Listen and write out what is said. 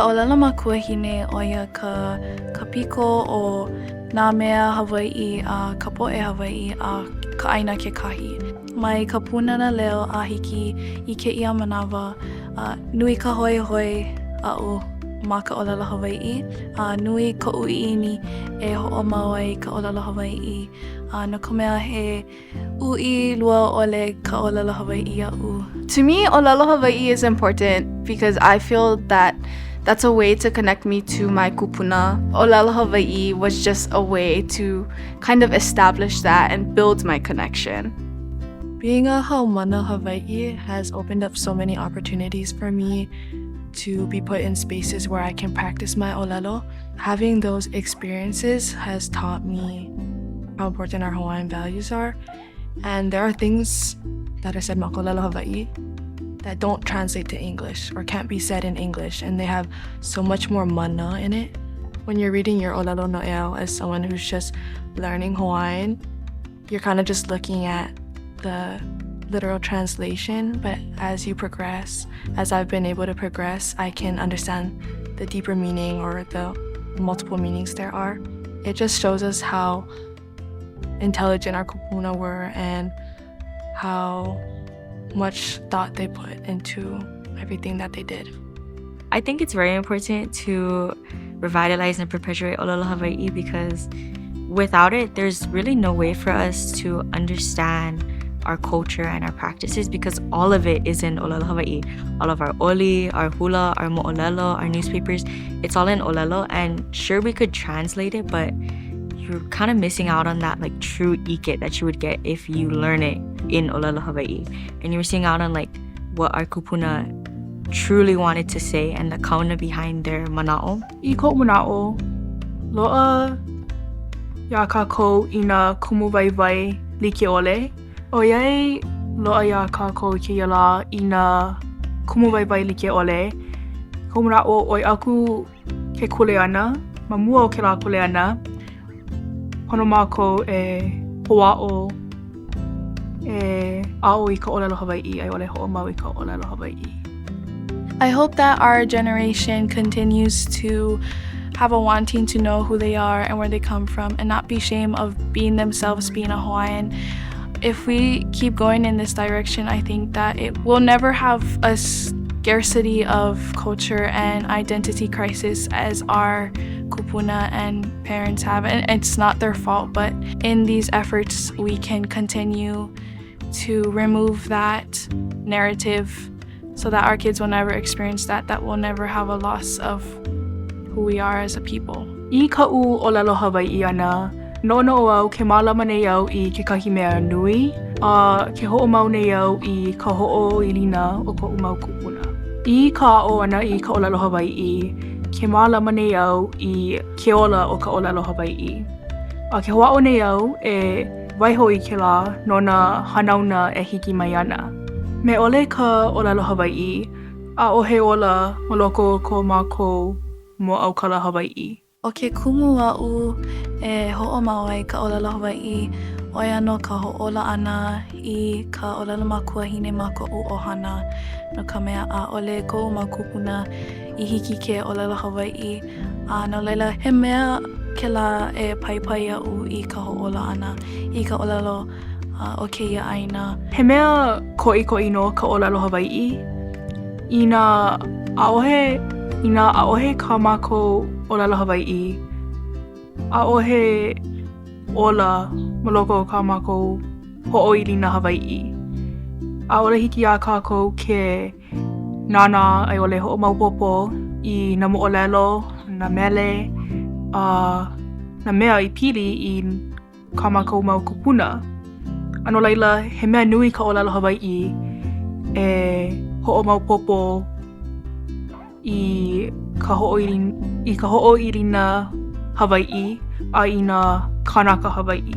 Ka ʻŌlelo makuahine ʻoia ka piko o nā mea Hawaiʻi a ka poʻe Hawaiʻi a ka ʻaina kekahi. Mai ka punana leo a hiki I kēia manawa, nui ka hoihoi aʻu ma ka ʻŌlelo Hawaiʻi. Nui koʻu iʻini e hoʻomau ai ka ʻŌlelo Hawaiʻi. No ka mea he uʻi lua ʻole ka ʻŌlelo Hawaiʻi aʻu. To me, ʻŌlelo Hawaiʻi is important because I feel that that's a way to connect me to my kupuna. ʻŌlelo Hawaiʻi was just a way to kind of establish that and build my connection. Being a Haumāna Hawaiʻi has opened up so many opportunities for me to be put in spaces where I can practice my ʻŌlelo. Having those experiences has taught me how important our Hawaiian values are. And there are things that are said ma ʻŌlelo Hawaiʻi that don't translate to English or can't be said in English, and they have so much more mana in it. When you're reading your ʻŌlelo noʻeau as someone who's just learning Hawaiian, you're kind of just looking at the literal translation, but as you progress, as I've been able to progress, I can understand the deeper meaning or the multiple meanings there are. It just shows us how intelligent our kupuna were and how much thought they put into everything that they did. I think it's very important to revitalize and perpetuate ʻŌlelo Hawaiʻi because without it, there's really no way for us to understand our culture and our practices because all of it is in ʻŌlelo Hawaiʻi. All of our oli, our hula, our mo'olelo, our newspapers, it's all in ʻŌlelo, and sure we could translate it, but you're kind of missing out on that like true ike that you would get if you learn it in ʻŌlelo Hawaiʻi. And you're missing out on like what our kupuna truly wanted to say and the kauna behind their mana'o. I koʻu mana'o, loa ia kākou I nā kumu waiwai like ʻole. ʻOiai loa ia kākou kēia lā I nā kumu waiwai like ʻole. Koʻu mana'o oi aku ke kule ana, ma mua o ke lā kule ana. Pono mākou e hoʻa'o e a'o I ka ʻŌlelo Hawaiʻi ai ʻole hoʻomau I ka ʻŌlelo Hawaiʻi. I hope that our generation continues to have a wanting to know who they are and where they come from and not be ashamed of being themselves, being a Hawaiian. If we keep going in this direction, I think that it will never have a scarcity of culture and identity crisis as our kupuna and parents have. And it's not their fault, but in these efforts, we can continue to remove that narrative so that our kids will never experience that we'll never have a loss of who we are as a people. I ka'u ʻŌlelo Hawaiʻi ana, noʻonoʻo au ke mālama nei au I kekahi mea nui, ke hoʻomau nei au I ka hoʻoilina o koʻu mau kupuna. I ka a'o ana I ka ʻŌlelo Hawaiʻi, ke mālama nei au I ke ola o ka ʻŌlelo Hawaiʻi. Ke hoʻa'o nei au e waiho I ke lā no nā hanauna e hiki mai ana. Me ʻole ka ʻŌlelo Hawaiʻi, ʻaʻohe ola mo loko o ko mākou mo ʻaukala Hawaiʻi. O ke kumu aʻu e hoʻomau ai ka ʻŌlelo Hawaiʻi, ʻoia no ka hoʻola ʻana I ka ʻŌlelo makuahine ma koʻu ʻohana. No ka mea ʻaʻole koʻu mau kupuna I hiki ke ʻŌlelo Hawaiʻi. No laila, he mea kēlā e paipai aʻu I ka hoʻola ʻana, I ka ʻŌlelo o kēia ʻaina. He mea koʻikoʻi no ka ʻŌlelo Hawaiʻi. I nā ʻaʻohe ka mākou ʻŌlelo Hawaiʻi, ʻaʻohe ola ma loko o ka mākou hoʻoilina Hawaiʻi. ʻAʻole hiki iā kākou ke nānā ai ʻole hoʻomaupopo I nā moʻolelo, nā mele, nā mea I pili I ka mākou mau kupuna. Ano laila, he mea nui ka ʻŌlelo Hawaiʻi e hoʻomaupopo I ka hoʻoilina Hawaiʻi a I nā kānaka Hawaiʻi.